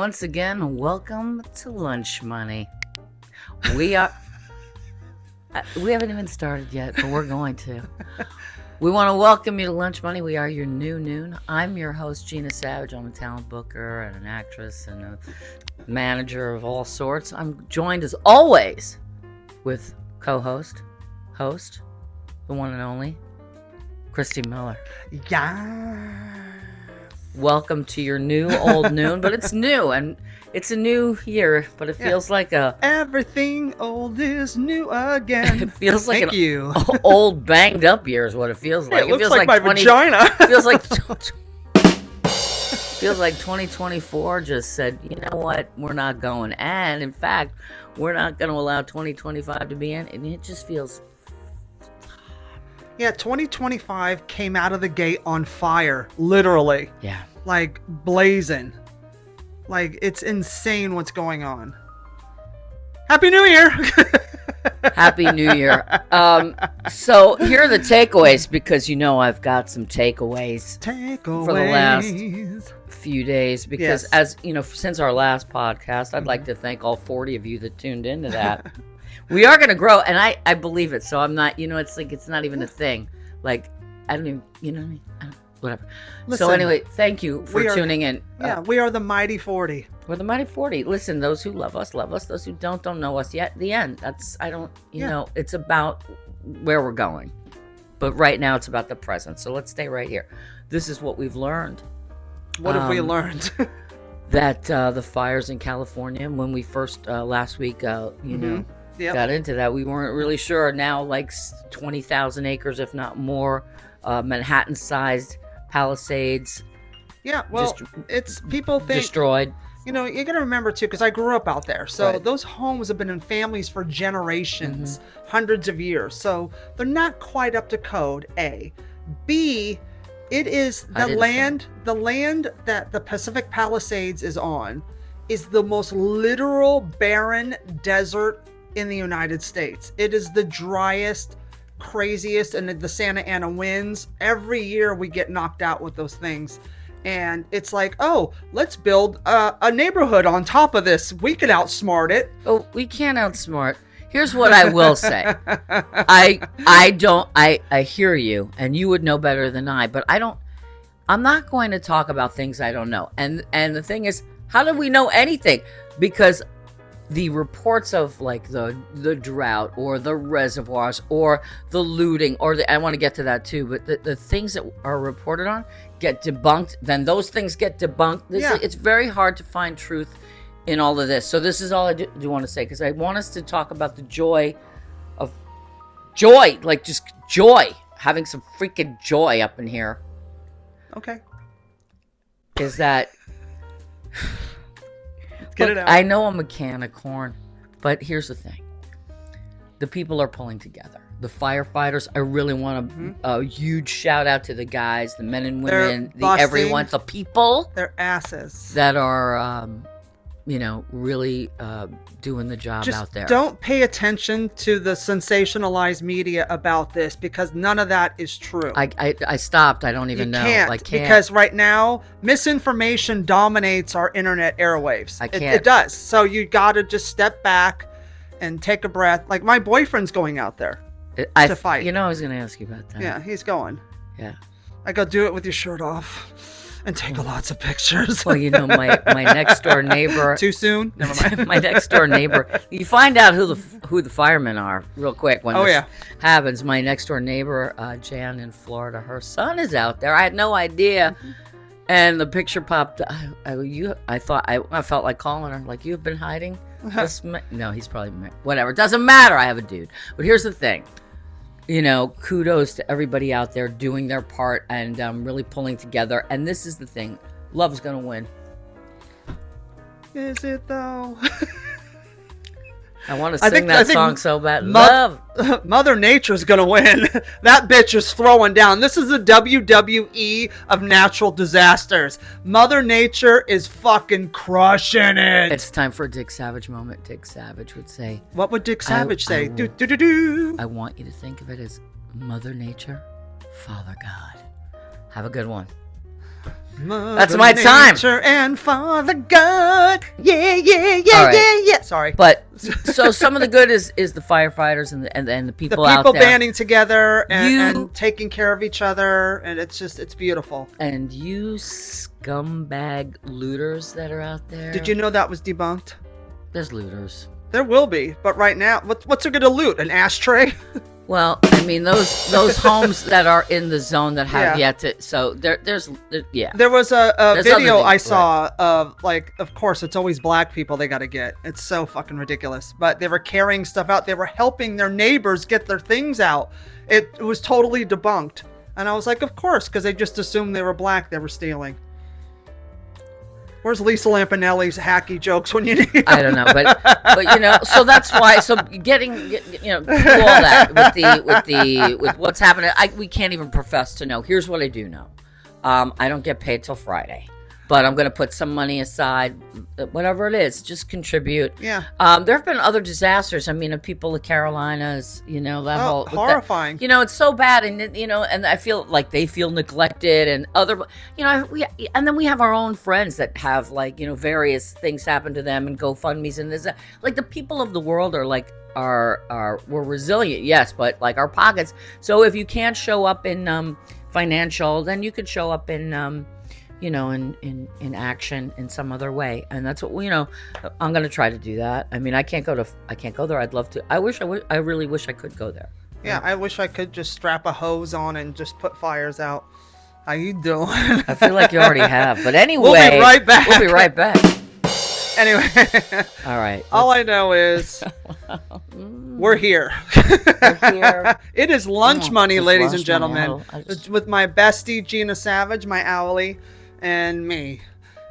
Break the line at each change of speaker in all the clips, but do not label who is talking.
once again, welcome to Lunch Money. We haven't even started yet, but we're going to. We want to welcome you to Lunch Money. We are your new noon. I'm your host, Gina Savage. I'm a talent booker and an actress and a manager of all sorts. I'm joined as always with host, the one and only, Christy Miller.
Yeah.
Welcome to your new old noon, but it's new and it's a new year, but it feels like
everything old is new again.
It feels like
Thank you.
Old banged up year is what it feels like.
It looks
feels
like my
20
vagina.
feels like 2024 just said, you know what, we're not going. And in fact, we're not going to allow 2025 to be in. And it just feels.
Yeah, 2025 came out of the gate on fire, literally.
Yeah.
Like blazing. Like, it's insane what's going on. Happy New Year!
Happy New Year. So here are the takeaways, because you know I've got some takeaways for the last few days. Because as you know, since our last podcast, I'd like to thank all 40 of you that tuned into that. We are going to grow, and I believe it. So I'm not, it's like it's not even a thing. Like, I don't even, what I mean? Whatever.
Listen,
so anyway, thank you for tuning in.
Yeah, we are the mighty 40.
We're the mighty 40. Listen, those who love us, love us. Those who don't know us yet. The end. That's, it's about where we're going. But right now it's about the present. So let's stay right here. This is what we've learned.
What have we learned?
That the fires in California, when we first, last week, got into that, we weren't really sure. Now, like 20,000 acres, if not more, Manhattan-sized Palisades.
Yeah, well, it's people think
destroyed.
You got to remember too, because I grew up out there. So those homes have been in families for generations, hundreds of years. So they're not quite up to code. A, B, it is the land that the Pacific Palisades is on is the most literal barren desert in the United States. It is the driest, craziest, and the Santa Ana winds. Every year we get knocked out with those things. And it's like, oh, let's build a neighborhood on top of this. We can outsmart it.
Oh, we can't outsmart. Here's what I will say. I hear you, and you would know better than I, but I'm not going to talk about things I don't know. And the thing is, how do we know anything? Because the reports of like the drought or the reservoirs or the looting or I want to get to that too, but the things that are reported on get debunked, then those things get debunked. It's very hard to find truth in all of this. So this is all I do want to say, because I want us to talk about the joy, like just joy, having some freaking joy up in here.
Okay.
Is that...
Get it out.
I know I'm a can of corn, but here's the thing. The people are pulling together. The firefighters, I really want a huge shout out to the guys, the men and women, everyone, the people.
Their asses.
That are, really doing the job out there.
Don't pay attention to the sensationalized media about this, because none of that is true.
I stopped. I don't even know.
I can't. Because right now, misinformation dominates our internet airwaves.
I can't.
It does. So you got to just step back and take a breath. Like, my boyfriend's going out there to fight.
I was going to ask you about that.
Yeah, he's going.
Yeah.
I go, do it with your shirt off. And take lots of pictures.
Well, my next door neighbor.
Too soon? Never mind.
My next door neighbor. You find out who the firemen are real quick when this happens. My next door neighbor, Jan in Florida, her son is out there. I had no idea, and the picture popped. I felt like calling her. Like, you've been hiding. No, he's probably whatever. Doesn't matter. I have a dude. But here's the thing. Kudos to everybody out there doing their part and really pulling together. And this is the thing. Love's going to win.
Is it though?
I want to sing that song so bad. Love.
Mother Nature's going to win. That bitch is throwing down. This is the WWE of natural disasters. Mother Nature is fucking crushing it.
It's time for a Dick Savage moment. Dick Savage would say.
What would Dick Savage say?
I want you to think of it as Mother Nature, Father God. Have a good one. That's my time.
And Father God. Yeah, yeah, yeah,
All right.
yeah, yeah. Sorry.
But so some of the good is the firefighters and the people out
people
there.
banding together and taking care of each other, and it's beautiful.
And you scumbag looters that are out there.
Did you know that was debunked?
There's looters.
There will be, but right now, what's it going to loot? An ashtray?
Well, I mean those homes that are in the zone that have yet to. So there's.
There was a video I saw
right.
of, like, of course it's always black people they got to get. It's so fucking ridiculous. But they were carrying stuff out. They were helping their neighbors get their things out. It was totally debunked, and I was like, of course, because they just assumed they were black. They were stealing. Where's Lisa Lampanelli's hacky jokes when you need them?
I don't know, but so that's why. So getting do all that with what's happening. We can't even profess to know. Here's what I do know. I don't get paid till Friday, but I'm going to put some money aside, whatever it is, just contribute.
Yeah.
There have been other disasters. I mean, of people in Carolinas, that whole
horrifying.
It's so bad, and and I feel like they feel neglected, and and then we have our own friends that have various things happen to them, and GoFundMe's, and there's like the people of the world are like we're resilient, yes, but like our pockets. So if you can't show up in financial, then you could show up in in action in some other way, and that's what I'm going to try to do that. I mean, I can't go there. I'd love to. I really wish I could go there.
Yeah, I wish I could just strap a hose on and just put fires out. How you doing?
I feel like you already have, but anyway,
we'll be right back.
Anyway,
all
right.
All I know is we're here.
We're here.
It is lunch money, ladies and gentlemen.
It's
with my bestie Gina Savage, my owlie, and me.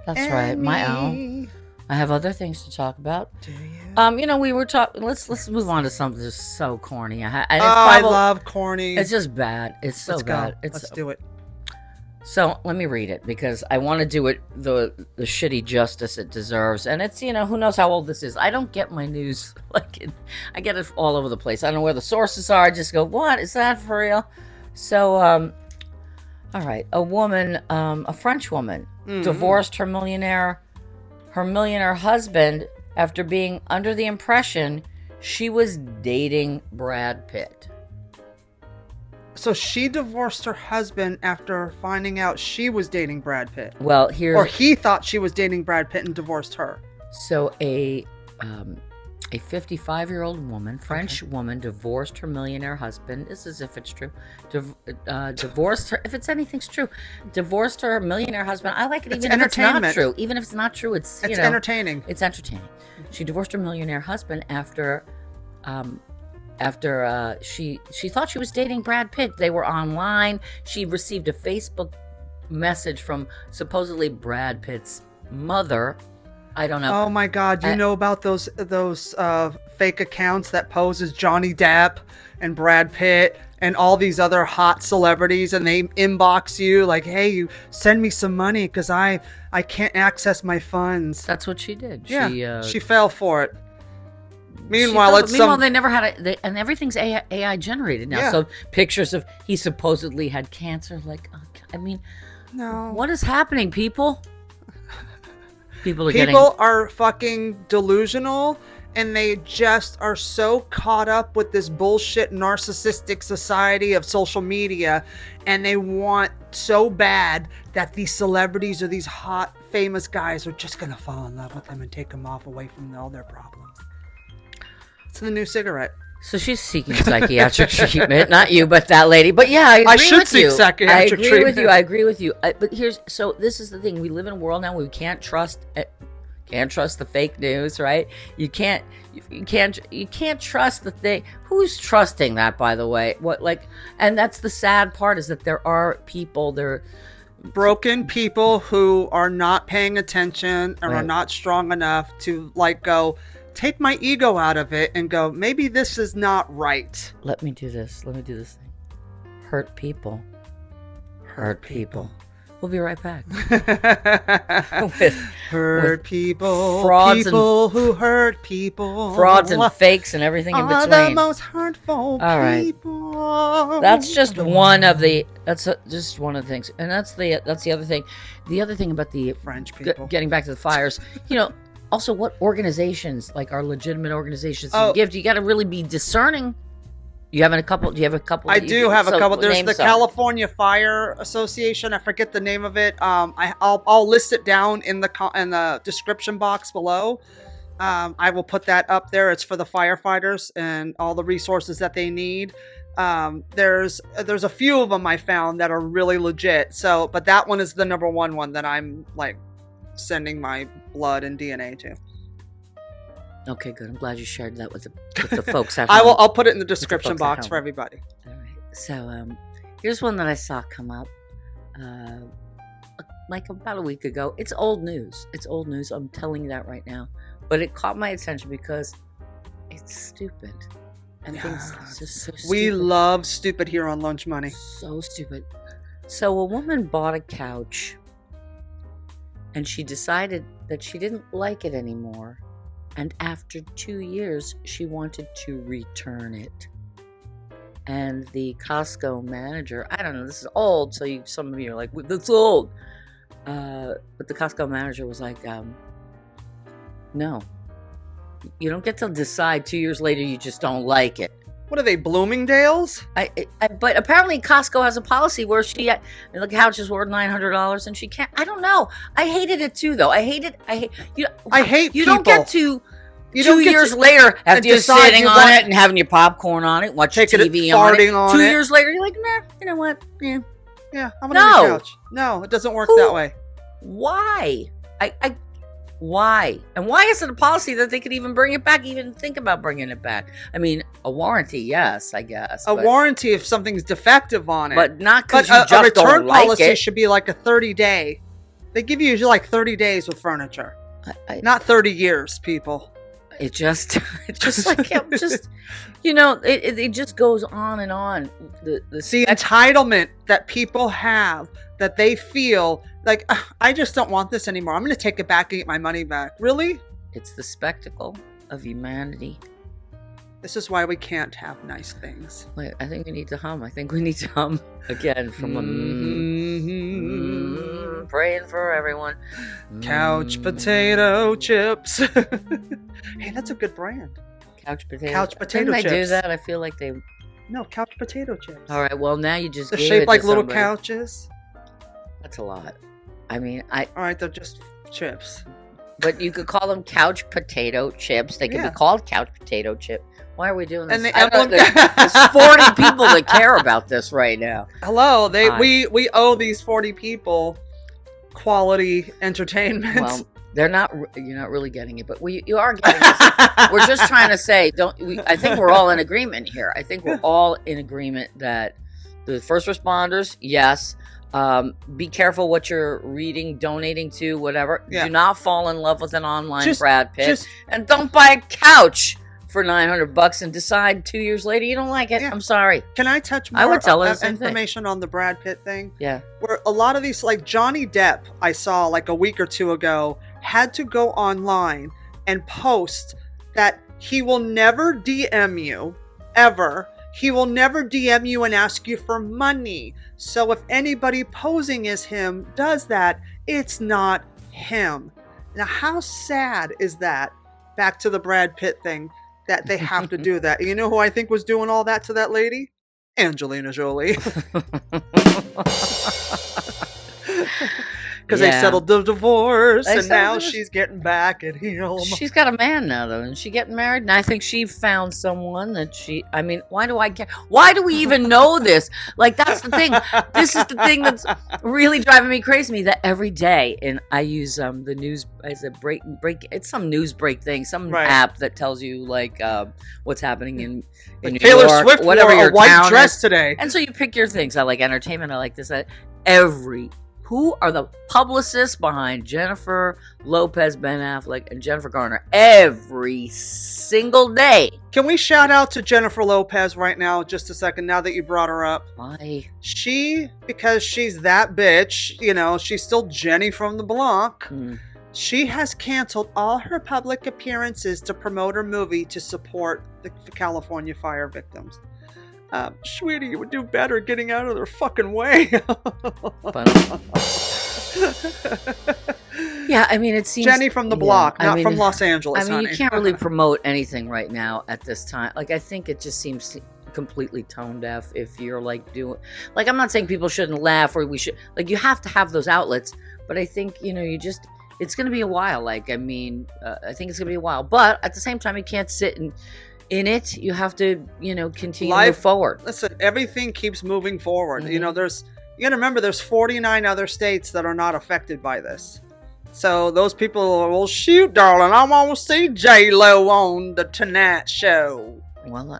That's right, my owl. I have other things to talk about.
Do you?
We were talking. Let's move on to something just so corny.
I love corny.
It's just bad. It's so bad.
Let's do it.
So let me read it because I want to do it the shitty justice it deserves. And it's who knows how old this is. I don't get my news I get it all over the place. I don't know where the sources are. I just go, what is that for real? So all right, a woman, a French woman, divorced her millionaire husband after being under the impression she was dating Brad Pitt.
So she divorced her husband after finding out she was dating Brad Pitt.
Well,
or he thought she was dating Brad Pitt and divorced her.
So a 55-year-old woman, French woman, divorced her millionaire husband. This is if it's true. Divorced her. If it's anything's true, divorced her millionaire husband. I like it even if it's not true. Even if it's not true, it's
entertaining.
It's entertaining. She divorced her millionaire husband after she thought she was dating Brad Pitt. They were online. She received a Facebook message from supposedly Brad Pitt's mother. I don't know.
Oh my God! You know about those fake accounts that pose as Johnny Depp and Brad Pitt and all these other hot celebrities, and they inbox you like, "Hey, you send me some money because I can't access my funds."
That's what she did.
Yeah, she fell for it. Meanwhile,
they never had and everything's AI generated now. Yeah. So pictures of he supposedly had cancer. Like, I mean,
no,
what is happening, people? People
are fucking delusional, and they just are so caught up with this bullshit narcissistic society of social media, and they want so bad that these celebrities or these hot famous guys are just gonna fall in love with them and take them away from all their problems. It's the new cigarette.
So she's seeking psychiatric treatment, not you, but that lady. But yeah, I should seek
psychiatric treatment.
I agree with you. But this is the thing. We live in a world now where we can't trust the fake news, right? You can't trust the thing. Who's trusting that, by the way? And that's the sad part, is that there are people there.
Broken people who are not paying attention and are not strong enough to go, take my ego out of it and go, maybe this is not right.
Let me do this thing. Hurt people. We'll be right back. with
hurt people,
frauds
people who hurt people,
frauds and fakes and everything in between.
Are the most hurtful
All right.
people.
That's just one of the. Just one of the things, and that's the other thing. The other thing about the
French people.
Getting back to the fires, also what organizations like are legitimate organizations you give. You got to really be discerning. Do you have a couple?
I do have a couple. There's the California Fire Association. I forget the name of it. I'll list it down in the description box below. I will put that up there. It's for the firefighters and all the resources that they need. There's a few of them I found that are really legit. So, but that one is the number one that I'm like sending my blood and DNA to.
Okay, good. I'm glad you shared that with the folks at home.
I'll put it in the description box for everybody.
All right. So, here's one that I saw come up, like about a week ago. It's old news. I'm telling you that right now. But it caught my attention because it's stupid. And things just so stupid.
We love stupid here on Lunch Money.
So stupid. So a woman bought a couch, and she decided that she didn't like it anymore. And after 2 years, she wanted to return it. And the Costco manager, I don't know, this is old, so some of you are like, that's old. But the Costco manager was like, no. You don't get to decide 2 years later you just don't like it.
What are they, Bloomingdale's?
But apparently Costco has a policy where the couch is worth $900 and she can't. I don't know. I hated it too, though. I hate you.
You
don't get to 2 years later after you're sitting on it and having your popcorn on it, watching TV on it. 2 years later, you're like, nah. You know what? Yeah.
I'm on the couch. No, it doesn't work that way.
Why? Why? And why is it a policy that they could even bring it back, even think about bringing it back? I mean, a warranty, yes, I guess.
Warranty if something's defective on it.
But not because you just don't like it. A return policy
should be like a 30-day. They give you usually like 30 days with furniture. Not 30 years, people.
It just it just goes on and on. The
entitlement that people have, that they feel like, I just don't want this anymore. I'm going to take it back and get my money back. Really?
It's the spectacle of humanity.
This is why we can't have nice things.
Wait, I think we need to hum. Again from praying for everyone.
Couch potato chips. Hey, that's a good brand.
Couch potato chips.
Didn't
they do that? I feel like they...
No, couch potato chips.
All right, well, now you just
They're
gave
shaped
it
like
to
little
somebody.
couches.
That's a lot. I mean,
All right, they're just chips.
But you could call them couch potato chips. They could be called couch potato chip. Why are we doing this?
And the emblem...
There's 40 people that care about this right now.
Hello, we owe these 40 people quality entertainment.
Well, you're not really getting it, but you are getting it. We're just trying to say, I think we're all in agreement here. I think we're all in agreement that the first responders, yes. Be careful what you're reading, donating to, whatever. Do not fall in love with an online Brad Pitt. And don't buy a couch for $900 and decide 2 years later you don't like it. I'm sorry.
Can I touch more
I would tell her the same
information on the Brad Pitt thing?
Yeah.
Where a lot of these, like Johnny Depp, I saw like a week or two ago, had to go online and post that he will never DM you, ever. He will never DM you and ask you for money. So if anybody posing as him does that, it's not him. Now, how sad is that? Back to the Brad Pitt thing, that they have to do that. You know who I think was doing all that to that lady? Angelina Jolie. Because they settled the divorce, and now she's getting back at him.
She's got a man now, though, and she's getting married, and I think she found someone that why do I care? Why do we even know this? Like, that's the thing. This is the thing that's really driving me crazy, that every day, and I use the news as a break, it's some news break thing, some app that tells you, like, what's happening in New
Taylor
York,
Swift
whatever
wore
your
a white
town
dress
is.
today.
And so you pick your things. I like entertainment, I like this, every who are the publicists behind Jennifer Lopez, Ben Affleck, and Jennifer Garner every single day?
Can we shout out to Jennifer Lopez right now, just a second, now that you brought her up?
Why?
Because she's that bitch, you know, she's still Jenny from the block. She has canceled all her public appearances to promote her movie to support the California fire victims. Sweetie, you would do better getting out of their fucking way.
Yeah, I mean, it seems...
Jenny from the block, not from Los Angeles,
I mean,
honey.
you can't really promote anything right now at this time. Like, I think it just seems completely tone deaf if you're, like, doing... Like, I'm not saying people shouldn't laugh or we should... Like, you have to have those outlets. But I think, you know, you just... It's going to be a while. Like, I mean, I think it's going to be a while. But at the same time, you can't sit in it. You have to, you know, continue to move forward.
Listen, everything keeps moving forward. You know, you got to remember there's 49 other states that are not affected by this. So those people are, well, shoot, darling, I want to see J-Lo on the Tonight Show.
Well,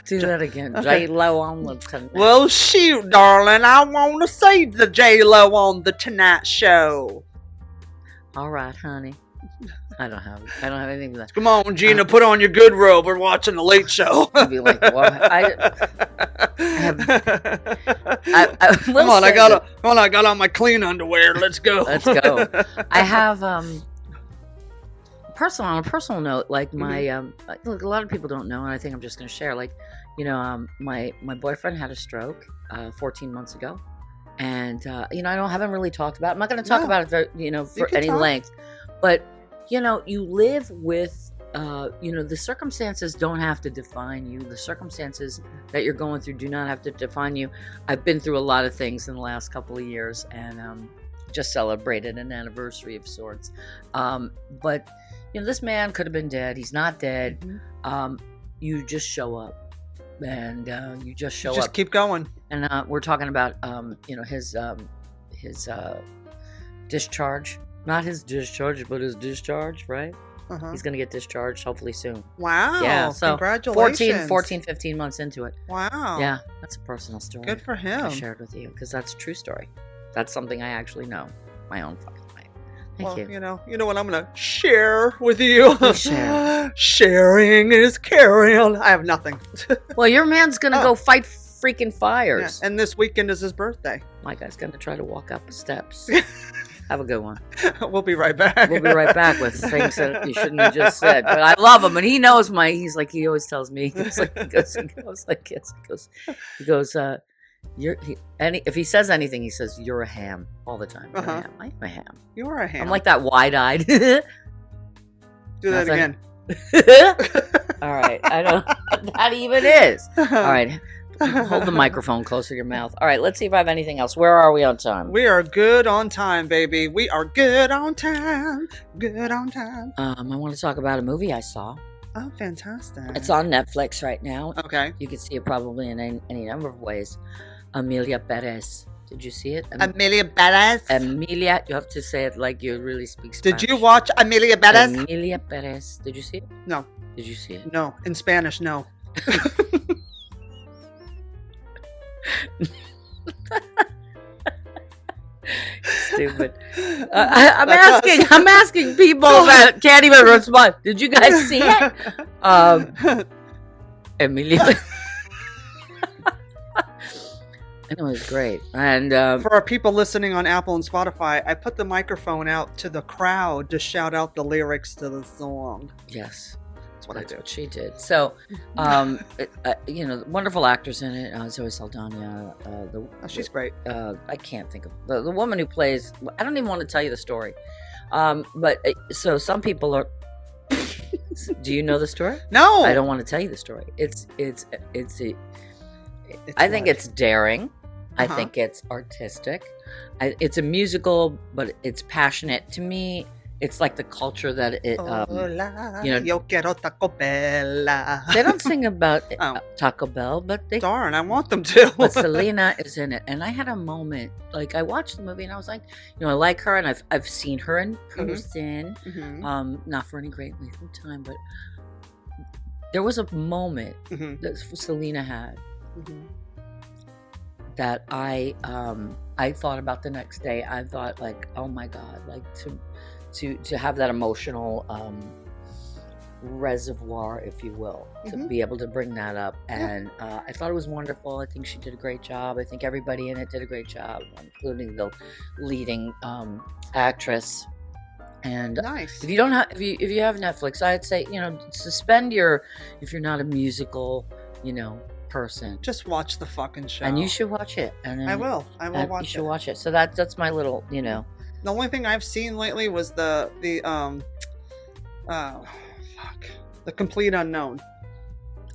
do that again. Okay. J-Lo on the Tonight.
Well, shoot, darling, I want to see the J-Lo on the Tonight Show.
All right, honey. I don't have anything for that.
Come on, Gina, put on your good robe. We're watching the Late Show.
I'd be like, well,
come on, I got on my clean underwear. Let's go.
Let's go. I have on a personal note, like my look, a lot of people don't know, and I think I'm just going to share. Like, you know, my boyfriend had a stroke 14 months ago, and you know, haven't really talked about it. I'm not going to talk about it, you know, for any length, but. You know, you live with, you know, the circumstances don't have to define you. The circumstances that you're going through do not have to define you. I've been through a lot of things in the last couple of years and just celebrated an anniversary of sorts. But, you know, this man could have been dead. He's not dead. You just show up. And you just show up.
Just keep going.
And we're talking about, you know, his discharge. Not his discharge, but his discharge, right? He's going to get discharged hopefully soon.
Wow.
Yeah, so
congratulations.
15 months into it.
Wow.
Yeah, that's a personal story.
Good for him.
I shared with you because that's a true story. That's something I actually know. My own fucking life. Thank you.
You know what I'm going to share with you?
Share.
Sharing is caring. I have nothing.
Well, your man's going to go fight freaking fires.
Yeah, and this weekend is his birthday.
My guy's going to try to walk up the steps. Have a good one.
We'll be right back.
We'll be right back with things that you shouldn't have just said. But I love him, and he knows he's like, he always tells me, he goes, if he says anything, he says, you're a ham all the time. You're a ham. I am a ham.
You're a ham.
I'm like that wide-eyed.
Do that again.
All right. I don't know what that even is. All right. Hold the microphone closer to your mouth. All right, let's see if I have anything else. Where are we on time?
We are good on time, baby. We are good on time. Good on time.
I want to talk about a movie I saw.
Oh, fantastic.
It's on Netflix right now.
Okay.
You can see it probably in any number of ways. Amelia Perez. Did you see it?
Amelia Perez?
Amelia, you have to say it like you really speak Spanish.
Did you watch Amelia Perez?
Amelia Perez. Did you see it?
No.
Did you see it?
No. In Spanish, no.
Stupid. I'm asking people that can't even respond. Did you guys see it? Emilia. It was great. And
for our people listening on Apple and Spotify, I put the microphone out to the crowd to shout out the lyrics to the song.
Yes.
That's
what she did. So, you know, wonderful actors in it. Zoe Saldana.
She's great.
I can't think of the woman who plays. I don't even want to tell you the story. But so some people are. Do you know the story?
No.
I don't want to tell you the story. I think it's daring. I think it's artistic. It's a musical, but it's passionate. To me, it's like the culture that it, you know.
Yo quiero Taco Bell.
They don't sing about Taco Bell, but they.
Darn, I want them to.
But Selena is in it, and I had a moment. Like I watched the movie, and I was like, you know, I like her, and I've seen her in person. Not for any great length of time, but there was a moment that Selena had that I thought about the next day. I thought like, oh my God, like to have that emotional reservoir, if you will, to be able to bring that up. And I thought it was wonderful. I think she did a great job. I think everybody in it did a great job, including the leading actress. And
Nice.
if you don't have, if you have Netflix, I'd say, suspend if you're not a musical, person.
Just watch the fucking show.
And you should watch it. And then,
I will watch it.
You should watch it. So that's my little,
The only thing I've seen lately was the Complete Unknown.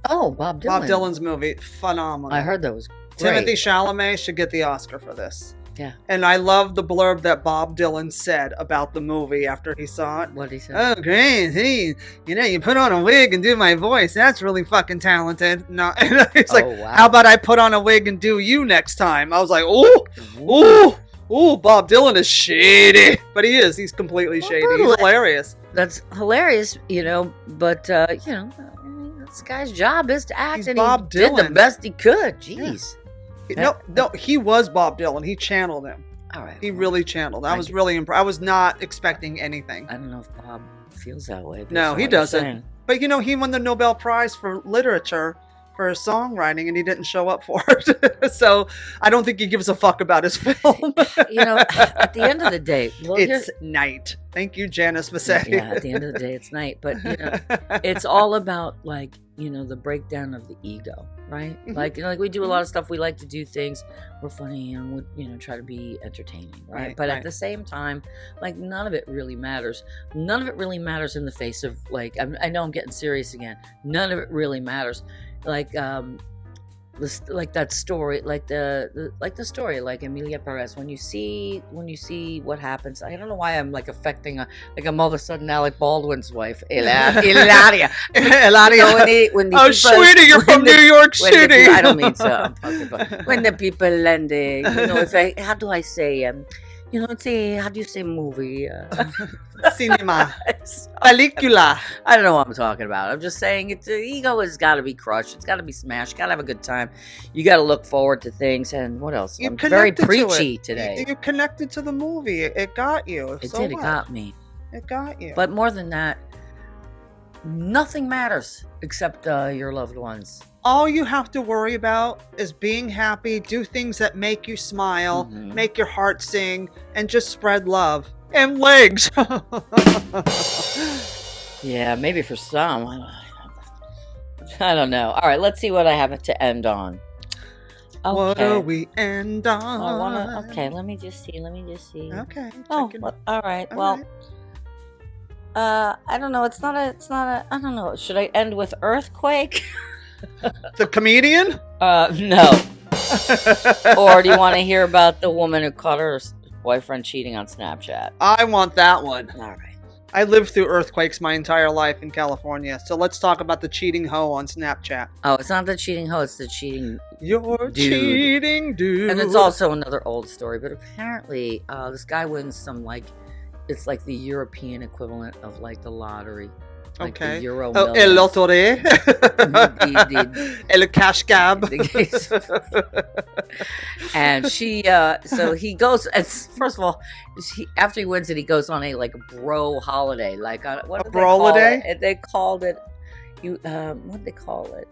Oh, Bob Dylan.
Bob Dylan's movie, phenomenal.
I heard that was great.
Timothy Chalamet should get the Oscar for this.
Yeah.
And I love the blurb that Bob Dylan said about the movie after he saw it.
What did he say?
Oh, great. Hey, you put on a wig and do my voice. That's really fucking talented. No, he's like,
wow.
How about I put on a wig and do you next time? I was like, ooh, Bob Dylan is shady. But he is. He's completely shady. He's hilarious.
That's hilarious, but, this guy's job is to act,
He's
and
Bob
he did
Dylan.
the best he could. Jeez.
No, he was Bob Dylan. He channeled him.
All right.
He really channeled. I was really impressed. I was not expecting anything.
I don't know if Bob feels that way.
No, he doesn't. But he won the Nobel Prize for literature for his songwriting, and he didn't show up for it. So I don't think he gives a fuck about his film.
At the end of the day,
it's night. Thank you, Janice Massetti.
Yeah, at the end of the day, it's night. But it's all about the breakdown of the ego, right?
Mm-hmm.
Like we do a lot of stuff. We like to do things. We're funny and we try to be entertaining, right? But at the same time, none of it really matters. None of it really matters in the face of I know I'm getting serious again. None of it really matters. Like that story, like the story, like Emilia Perez. When you see what happens, I don't know why I'm affecting I'm all of a sudden Alec Baldwin's wife, Ilaria.
Oh, sweetie, you're from New York City.
I don't mean so. I'm talking about when the people landing. How do I say? How do you say movie?
Cinema. Película.
I don't know what I'm talking about. I'm just saying the ego has got to be crushed. It's got to be smashed. Got to have a good time. You got to look forward to things. And what else? I'm very preachy today.
You connected to the movie. It got you.
It did. It got me.
It got you.
But more than that, nothing matters except your loved ones.
All you have to worry about is being happy, do things that make you smile, make your heart sing, and just spread love. And legs.
Yeah, maybe for some. I don't know. All right, let's see what I have to end on. Okay.
What do we end on?
Okay, let me just see.
Okay.
Oh, all right. Well, I don't know. It's not a. I don't know. Should I end with earthquake?
The comedian?
No. Or do you want to hear about the woman who caught her boyfriend cheating on Snapchat?
I want that one.
All right.
I lived through earthquakes my entire life in California, so let's talk about the cheating hoe on Snapchat.
Oh, it's not the cheating hoe, it's the cheating
You're
dude.
Cheating dude.
And it's also another old story, but apparently this guy wins some it's like the European equivalent of the lottery.
Okay.
The Euro
El Lotterie. El Cash Cab.
And she, so he goes, first of all, after he wins it, he goes on a bro holiday. What did they call it? They called it, what did they call it?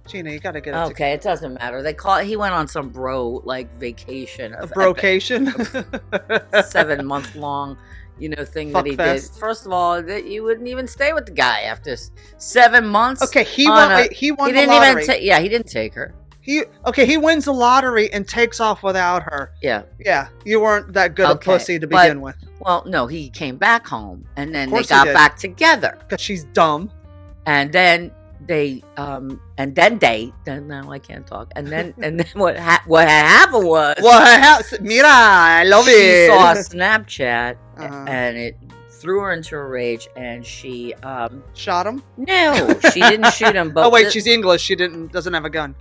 Gina, you gotta get it.
Okay, it doesn't matter. He went on some bro, vacation.
A brocation?
7-month long. Thing
Fuck
that he
fest.
did. First of all, that you wouldn't even stay with the guy after 7 months.
Okay, he won the lottery.
He didn't take her.
He wins the lottery and takes off without her.
Yeah.
Yeah, you weren't that good a pussy to begin with.
Well, no, he came back home, and then they got back together.
Because she's dumb.
And then now I can't talk. And then what happened was
Mira, I love it.
She saw Snapchat and it threw her into a rage, and she
shot him.
No, she didn't shoot him. But
oh wait, she's English. She doesn't have a gun.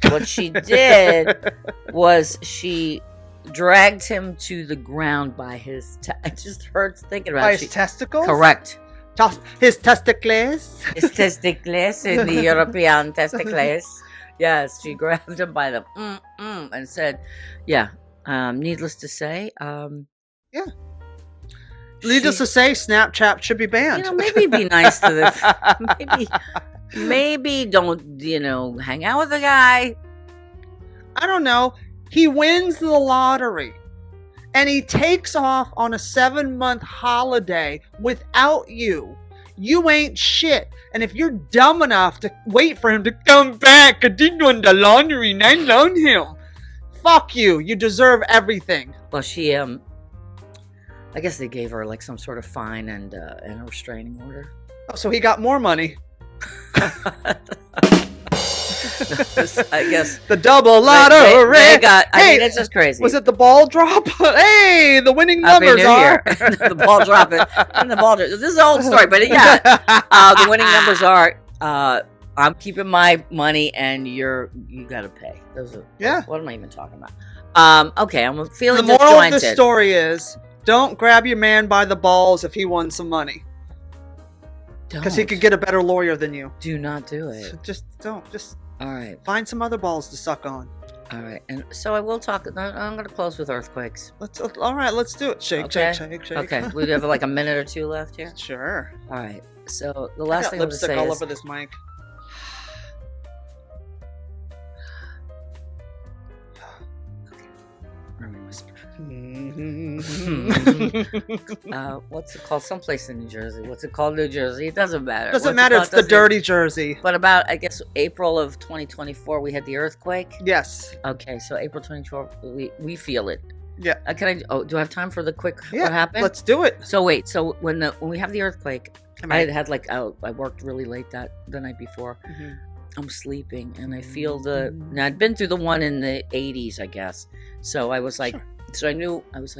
What she did was she dragged him to the ground by his. It just hurts thinking about
by his testicles.
Correct.
His testicles.
His testicles in the European testicles. Yes, she grabbed him by the and said, "Yeah." Needless to say,
Yeah. Needless to say, Snapchat should be banned.
Maybe be nice to the maybe don't hang out with the guy.
I don't know. He wins the lottery, and he takes off on a 7-month holiday without you. You ain't shit. And if you're dumb enough to wait for him to come back, I didn't win the lottery and I love him. Fuck you. You deserve everything.
Well, she, I guess they gave her like some sort of fine and a restraining order.
Oh, so he got more money.
I guess
the double lottery.
They got. I mean, it's just crazy.
Was it the ball drop? Hey, the winning numbers are
the ball drop. And the ball. This is an old story, but yeah, the winning numbers are. I'm keeping my money, and you got to pay. Those are.
Yeah.
What am I even talking about? Okay, I'm feeling
disjointed. The moral of the story is: don't grab your man by the balls if he won some money. Because he could get a better lawyer than you.
Do not do it.
So just don't. Just.
All right.
Find some other balls to suck on.
All right. And so I will talk. I'm going to close with earthquakes.
All right. Let's do it. Shake, shake, shake, shake.
Okay. We have like a minute or two left here.
Sure.
All right. So the last thing I'm going to say
all
is.
over this mic.
What's it called? Someplace in New Jersey. What's it called? New Jersey. It doesn't matter.
Doesn't matter. It's the dirty Jersey.
But about, I guess, April of 2024, we had the earthquake.
Yes.
Okay, so April 24, we feel it.
Yeah.
Do I have time for the quick?
Yeah.
What happened?
Let's do it.
So wait. So when we have the earthquake, I had like I worked really late the night before. Mm-hmm. I'm sleeping and I feel now I'd been through the one in the 80s, I guess. So I was like. Sure. So I knew I was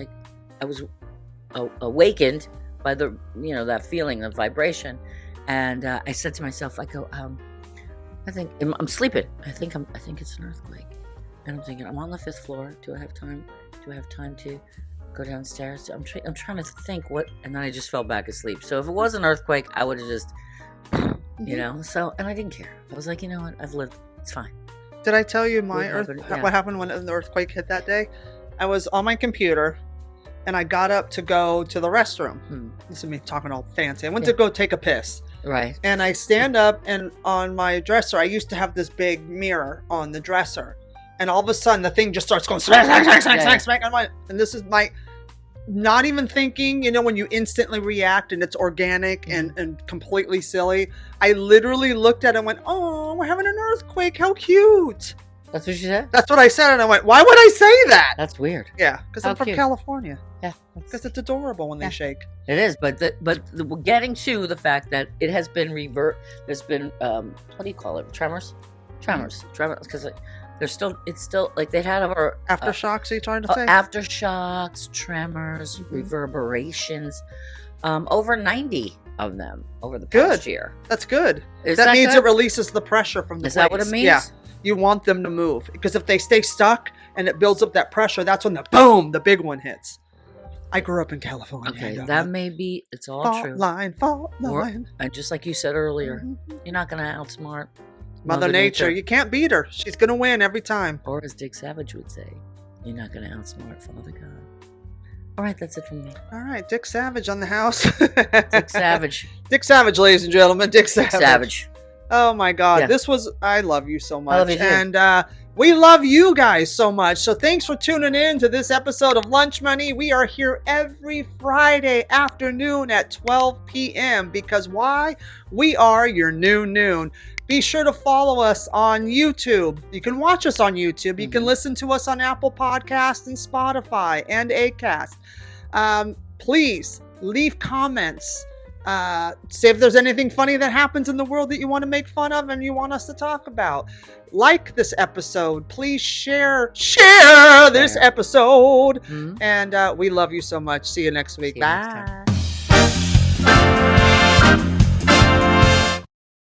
awakened by the that feeling of vibration, and I said to myself, I go, I think I'm sleeping. I think it's an earthquake, and I'm thinking I'm on the 5th floor. Do I have time? Do I have time to go downstairs? I'm trying to think what, and then I just fell back asleep. So if it was an earthquake, I would have just, So and I didn't care. I was like, you know what? I've lived. It's fine.
Did I tell you what happened when the earthquake hit that day? I was on my computer, and I got up to go to the restroom. This is me talking all fancy. I went to go take a piss.
Right.
And I stand up, and on my dresser, I used to have this big mirror on the dresser. And all of a sudden, the thing just starts going smack, smack, smack, smack, smack, smack. And this is my, not even thinking, when you instantly react and it's organic and completely silly. I literally looked at it and went, oh, we're having an earthquake. How cute.
That's what you said?
That's what I said, and I went, why would I say that?
That's weird.
Yeah, because I'm from California.
Yeah.
Because it's adorable when they shake.
It is, but we're getting to the fact that it has been there's been, what do you call it? Tremors, because it's still, like they had our...
Aftershocks, are you trying to say?
Aftershocks, tremors, reverberations, over 90 of them over the past year.
That's good. That means it releases the pressure from the plates.
Is that what it means?
Yeah. You want them to move, because if they stay stuck and it builds up that pressure, that's when the big one hits. I grew up in California.
Okay, that may be, it's all true.
Fault line.
And just like you said earlier, you're not going to outsmart
Mother Nature. You can't beat her. She's going to win every time.
Or as Dick Savage would say, you're not going to outsmart Father God. All right, that's it from me.
All right, Dick Savage on the house.
Dick Savage.
Dick Savage, ladies and gentlemen. Dick Savage. Oh my God, I love you so much.
I love you too.
And we love you guys so much. So thanks for tuning in to this episode of Lunch Money. We are here every Friday afternoon at 12 p.m. because why? We are your new noon. Be sure to follow us on YouTube. You can watch us on YouTube. You can listen to us on Apple Podcasts and Spotify and Acast. Please leave comments. Say if there's anything funny that happens in the world that you want to make fun of and you want us to talk about. Like this episode. Please share this episode. And we love you so much. See you next week. Bye.